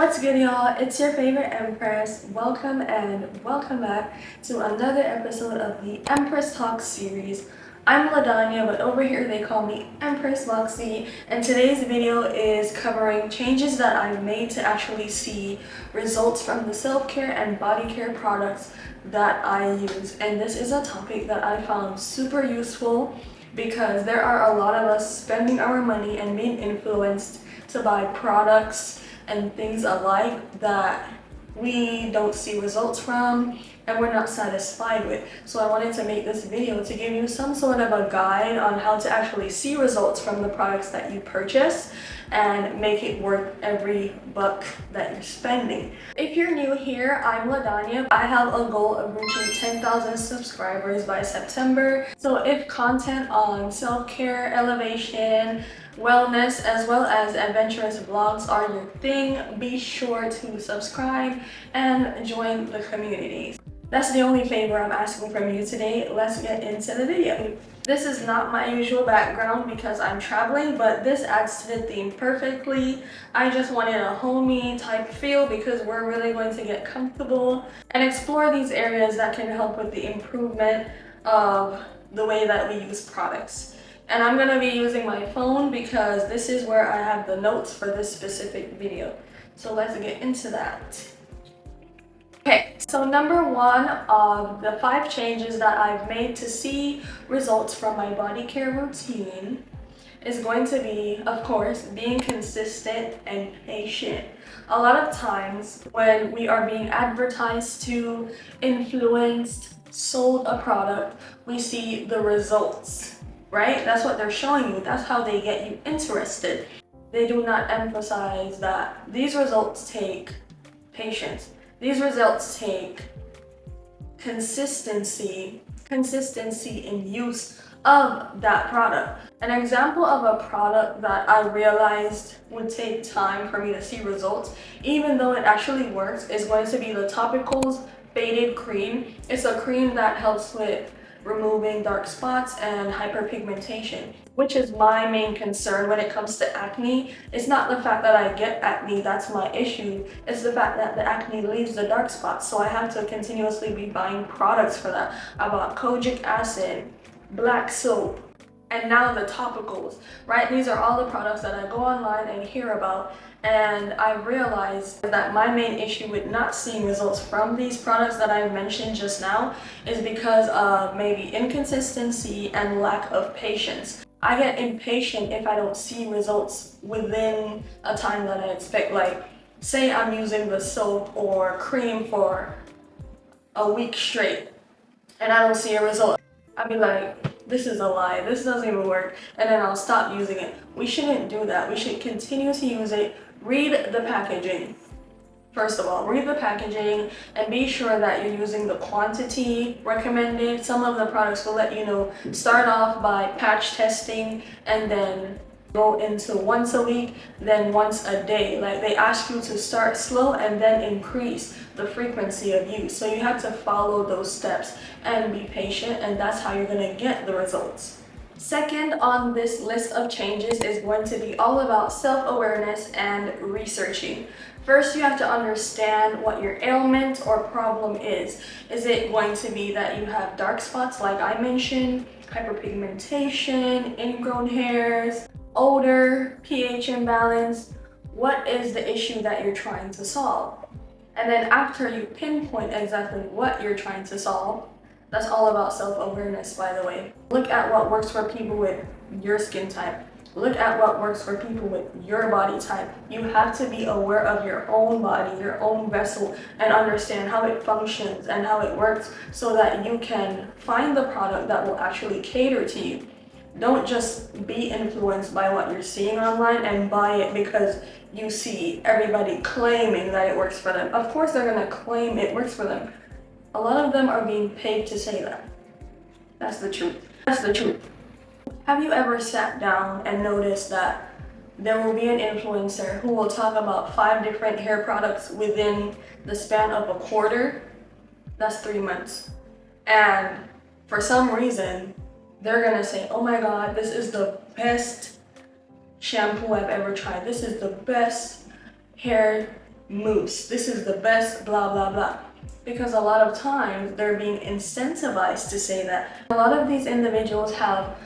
What's good, y'all? It's your favorite Empress. Welcome back to another episode of the Empress Talks Series. I'm Ladanya, but over here they call me Empress Moxie, and today's video is covering changes that I've made to actually see results from the self-care and body care products that I use. And this is a topic that I found super useful because there are a lot of us spending our money and being influenced to buy products and things alike that we don't see results from and we're not satisfied with. So I wanted to make this video to give you some sort of a guide on how to actually see results from the products that you purchase and make it worth every buck that you're spending. If you're new here, I'm Ladanya. I have a goal of reaching 10,000 subscribers by September. So if content on self-care, elevation, wellness, as well as adventurous vlogs are your thing, be sure to subscribe and join the community. That's the only favor I'm asking from you today. Let's get into the video. This is not my usual background because I'm traveling, but this adds to the theme perfectly. I just wanted a homey type feel because we're really going to get comfortable and explore these areas that can help with the improvement of the way that we use products. And I'm gonna be using my phone because this is where I have the notes for this specific video. So let's get into that. Okay, so number one of the 5 changes that I've made to see results from my body care routine is going to be, of course, being consistent and patient. A lot of times when we are being advertised to, influenced, sold a product, we see the results, right? That's what they're showing you. That's how they get you interested. They do not emphasize that these results take patience. These results take consistency in use of that product. An example of a product that I realized would take time for me to see results, even though it actually works, is going to be the Topicals Faded Cream. It's a cream that helps with removing dark spots and hyperpigmentation, which is my main concern when it comes to acne. It's not the fact that I get acne, that's my issue. It's the fact that the acne leaves the dark spots, so I have to continuously be buying products for that. I bought kojic acid, black soap, and now the topicals, right? These are all the products that I go online and hear about, and I realized that my main issue with not seeing results from these products that I mentioned just now is because of maybe inconsistency and lack of patience. I get impatient if I don't see results within a time that I expect. Like, say I'm using the soap or cream for a week straight and I don't see a result. I'd be like, this is a lie, this doesn't even work, and then I'll stop using it. We shouldn't do that. We should continue to use it. Read the packaging. First of all, read the packaging and be sure that you're using the quantity recommended. Some of the products will let you know, start off by patch testing and then go into once a week, then once a day. Like, they ask you to start slow and then increase the frequency of use. So you have to follow those steps and be patient, and that's how you're gonna get the results. Second on this list of changes is going to be all about self-awareness and researching. First, you have to understand what your ailment or problem is. Is it going to be that you have dark spots like I mentioned, hyperpigmentation, ingrown hairs, odor, pH imbalance? What is the issue that you're trying to solve? And then after you pinpoint exactly what you're trying to solve, that's all about self-awareness, by the way. Look at what works for people with your skin type. Look at what works for people with your body type. You have to be aware of your own body, your own vessel, and understand how it functions and how it works so that you can find the product that will actually cater to you. Don't just be influenced by what you're seeing online and buy it because you see everybody claiming that it works for them. Of course they're gonna claim it works for them. A lot of them are being paid to say that. That's the truth. That's the truth. Have you ever sat down and noticed that there will be an influencer who will talk about 5 different hair products within the span of a quarter? That's 3 months. And for some reason, they're gonna say, oh my God, this is the best shampoo I've ever tried. This is the best hair mousse. This is the best, blah, blah, blah. Because a lot of times they're being incentivized to say that. A lot of these individuals have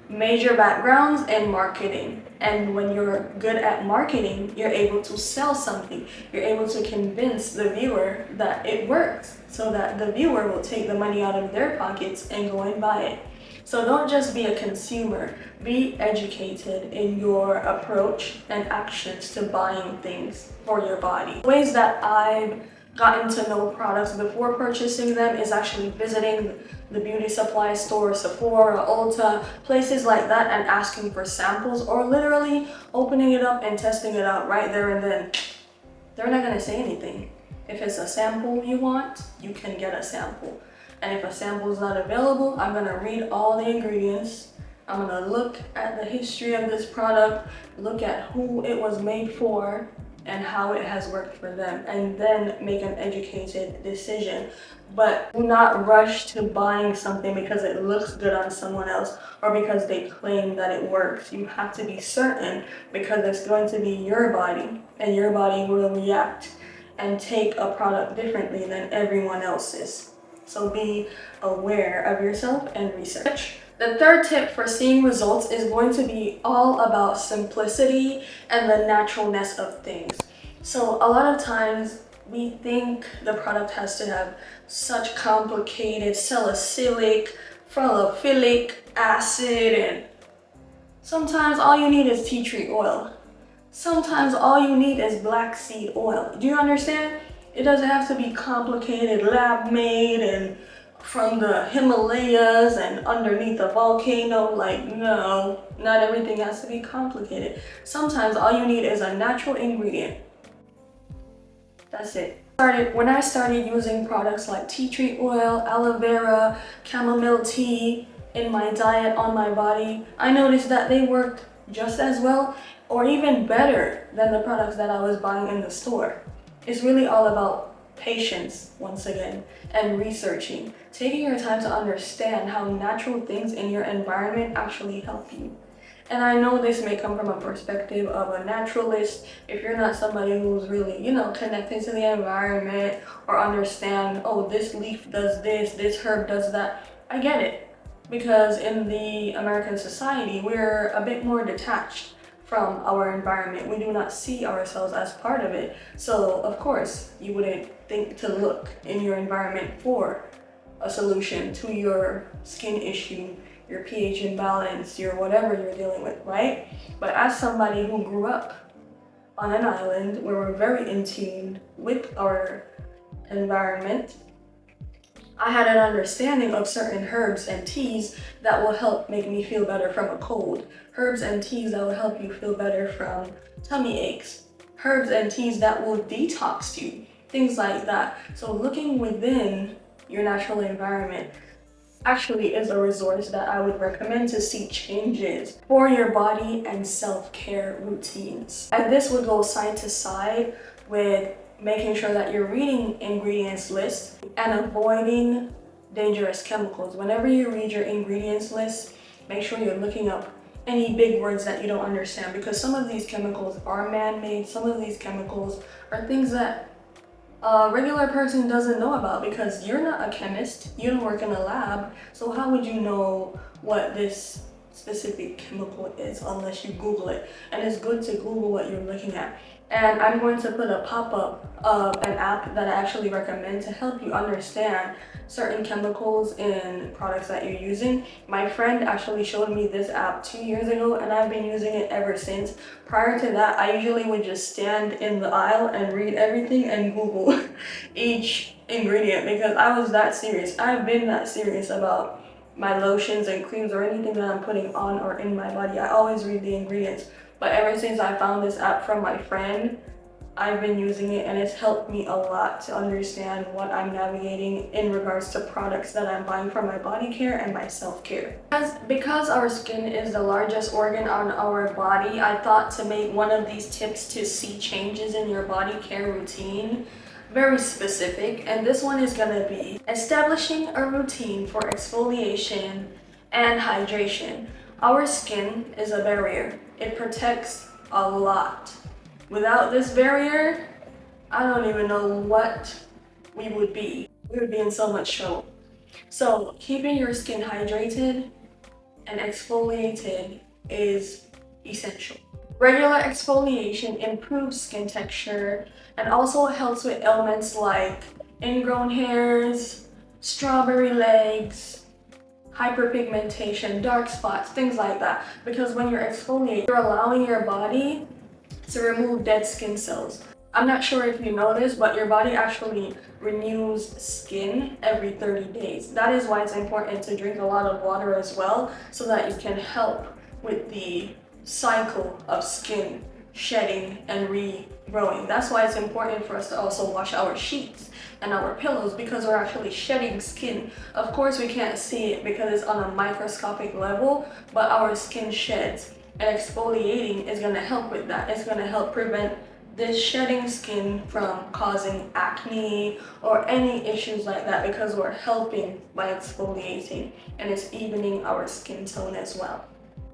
major backgrounds in marketing. And when you're good at marketing, you're able to sell something. You're able to convince the viewer that it works, so that the viewer will take the money out of their pockets and go and buy it. So don't just be a consumer, be educated in your approach and actions to buying things for your body. Ways that I've gotten to know products before purchasing them is actually visiting the beauty supply store, Sephora, Ulta, places like that, and asking for samples, or literally opening it up and testing it out right there and then. They're not gonna say anything. If it's a sample you want, you can get a sample. And if a sample is not available, I'm gonna read all the ingredients. I'm gonna look at the history of this product, look at who it was made for, and how it has worked for them, and then make an educated decision. But do not rush to buying something because it looks good on someone else or because they claim that it works. You have to be certain, because it's going to be your body, and your body will react and take a product differently than everyone else's. So be aware of yourself and research. The third tip for seeing results is going to be all about simplicity and the naturalness of things. So a lot of times we think the product has to have such complicated salicylic, fulic acid, and sometimes all you need is tea tree oil. Sometimes all you need is black seed oil. Do you understand? It doesn't have to be complicated, lab made, and from the Himalayas and underneath a volcano. Like, no, not everything has to be complicated. Sometimes all you need is a natural ingredient. That's it. When I started using products like tea tree oil, aloe vera, chamomile tea in my diet on my body, I noticed that they worked just as well or even better than the products that I was buying in the store. It's really all about patience, once again, and researching, taking your time to understand how natural things in your environment actually help you. And I know this may come from a perspective of a naturalist. If you're not somebody who's really, connected to the environment or understand, oh, this leaf does this herb does that, I get it. Because in the American society, we're a bit more detached from our environment. We do not see ourselves as part of it. So of course, you wouldn't think to look in your environment for a solution to your skin issue, your pH imbalance, your whatever you're dealing with, right? But as somebody who grew up on an island where we're very in tune with our environment, I had an understanding of certain herbs and teas that will help make me feel better from a cold. Herbs and teas that will help you feel better from tummy aches. Herbs and teas that will detox you. Things like that. So looking within your natural environment actually is a resource that I would recommend to see changes for your body and self-care routines. And this would go side to side with making sure that you're reading ingredients list and avoiding dangerous chemicals. Whenever you read your ingredients list, make sure you're looking up any big words that you don't understand, because some of these chemicals are man-made. Some of these chemicals are things that a regular person doesn't know about, because you're not a chemist, you don't work in a lab, so how would you know what this specific chemical is unless you Google it? And it's good to Google what you're looking at. And I'm going to put a pop-up of an app that I actually recommend to help you understand certain chemicals in products that you're using. My friend actually showed me this app 2 years ago, and I've been using it ever since. Prior to that, I usually would just stand in the aisle and read everything and Google each ingredient, because I was that serious. I've been that serious about my lotions and creams or anything that I'm putting on or in my body. I always read the ingredients. But ever since I found this app from my friend, I've been using it, and it's helped me a lot to understand what I'm navigating in regards to products that I'm buying for my body care and my self-care. Because our skin is the largest organ on our body, I thought to make one of these tips to see changes in your body care routine very specific, and this one is gonna be establishing a routine for exfoliation and hydration. Our skin is a barrier. It protects a lot. Without this barrier, I don't even know what we would be. We would be in so much trouble. So keeping your skin hydrated and exfoliated is essential. Regular exfoliation improves skin texture and also helps with ailments like ingrown hairs, strawberry legs, hyperpigmentation, dark spots, things like that. Because when you're exfoliating, you're allowing your body to remove dead skin cells. I'm not sure if you know this, but your body actually renews skin every 30 days. That is why it's important to drink a lot of water as well, so that you can help with the cycle of skin shedding and regrowing. That's why it's important for us to also wash our sheets and our pillows, because we're actually shedding skin. Of course, we can't see it because it's on a microscopic level, but our skin sheds, and exfoliating is going to help with that. It's going to help prevent this shedding skin from causing acne or any issues like that, because we're helping by exfoliating, and it's evening our skin tone as well.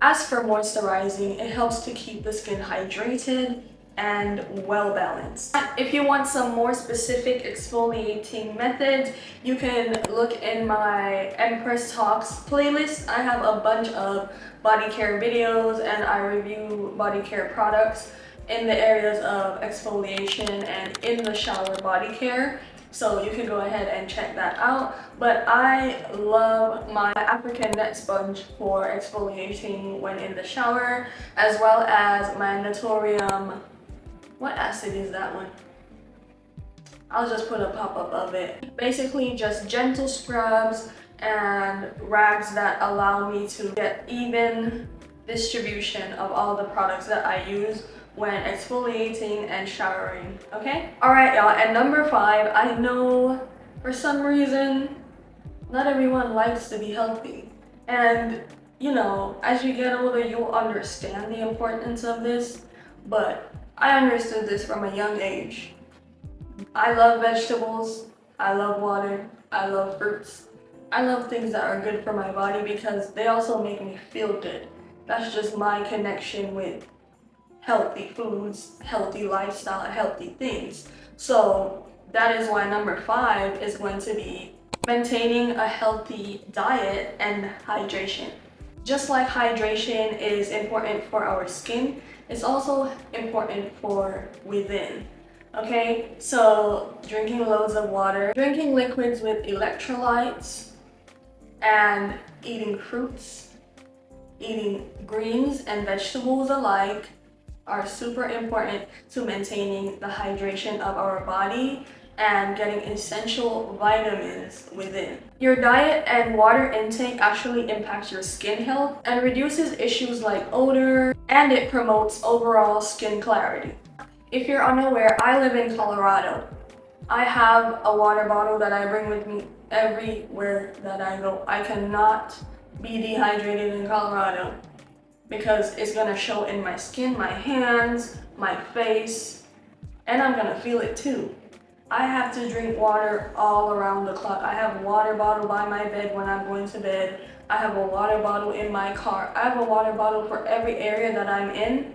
As for moisturizing, it helps to keep the skin hydrated and well balanced. If you want some more specific exfoliating methods, you can look in my Empress Talks playlist. I have a bunch of body care videos and I review body care products in the areas of exfoliation and in the shower body care. So you can go ahead and check that out. But I love my African net sponge for exfoliating when in the shower, as well as my Natorium. What acid is that one? I'll just put a pop-up of it. Basically just gentle scrubs and rags that allow me to get even distribution of all the products that I use when exfoliating and showering, okay? All right, y'all, and number 5, I know for some reason, not everyone likes to be healthy. And, you know, as you get older, you'll understand the importance of this, but I understood this from a young age. I love vegetables, I love water, I love fruits. I love things that are good for my body because they also make me feel good. That's just my connection with healthy foods, healthy lifestyle, healthy things. So that is why number 5 is going to be maintaining a healthy diet and hydration. Just like hydration is important for our skin, it's also important for within. Okay, so drinking loads of water, drinking liquids with electrolytes, and eating fruits, eating greens and vegetables alike are super important to maintaining the hydration of our body and getting essential vitamins within. Your diet and water intake actually impacts your skin health and reduces issues like odor, and it promotes overall skin clarity. If you're unaware, I live in Colorado. I have a water bottle that I bring with me everywhere that I go. I cannot be dehydrated in Colorado because it's gonna show in my skin, my hands, my face, and I'm gonna feel it too. I have to drink water all around the clock. I have a water bottle by my bed when I'm going to bed. I have a water bottle in my car. I have a water bottle for every area that I'm in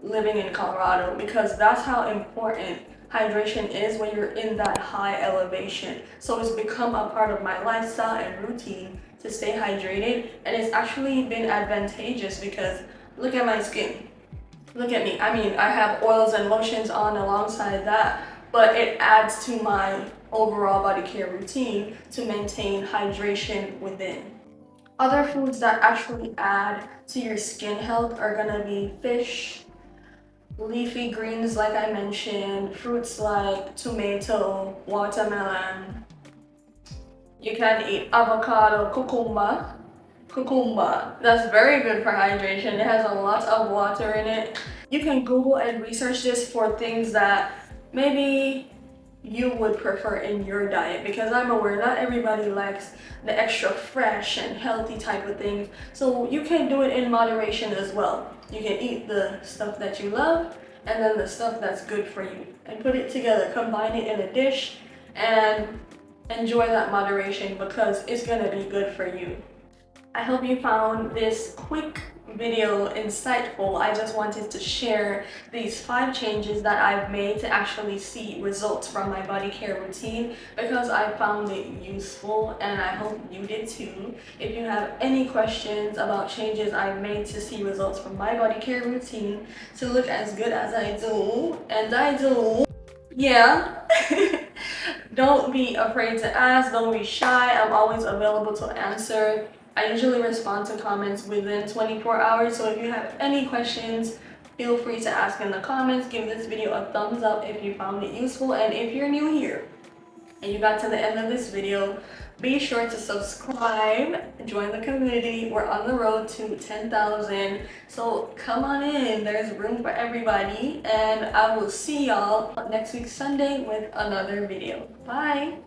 living in Colorado, because that's how important hydration is when you're in that high elevation. So it's become a part of my lifestyle and routine to stay hydrated, and it's actually been advantageous because look at my skin. Look at me. I mean, I have oils and lotions on alongside that, but it adds to my overall body care routine to maintain hydration within. Other foods that actually add to your skin health are gonna be fish, leafy greens like I mentioned, fruits like tomato, watermelon. You can eat avocado, cucumber. That's very good for hydration. It has a lot of water in it. You can Google and research this for things that maybe you would prefer in your diet, because I'm aware not everybody likes the extra fresh and healthy type of things. So you can do it in moderation as well. You can eat the stuff that you love and then the stuff that's good for you and put it together, combine it in a dish and enjoy that moderation because it's gonna be good for you. I hope you found this quick video insightful. I just wanted to share these 5 changes that I've made to actually see results from my body care routine because I found it useful, and I hope you did too. If you have any questions about changes I've made to see results from my body care routine to look as good as I do, and I do, yeah. Don't be afraid to ask, don't be shy. I'm always available to answer. I usually respond to comments within 24 hours, so if you have any questions, feel free to ask in the comments. Give this video a thumbs up if you found it useful, and if you're new here and you got to the end of this video, be sure to subscribe, join the community. We're on the road to 10,000, so come on in, there's room for everybody, and I will see y'all next week Sunday with another video. Bye.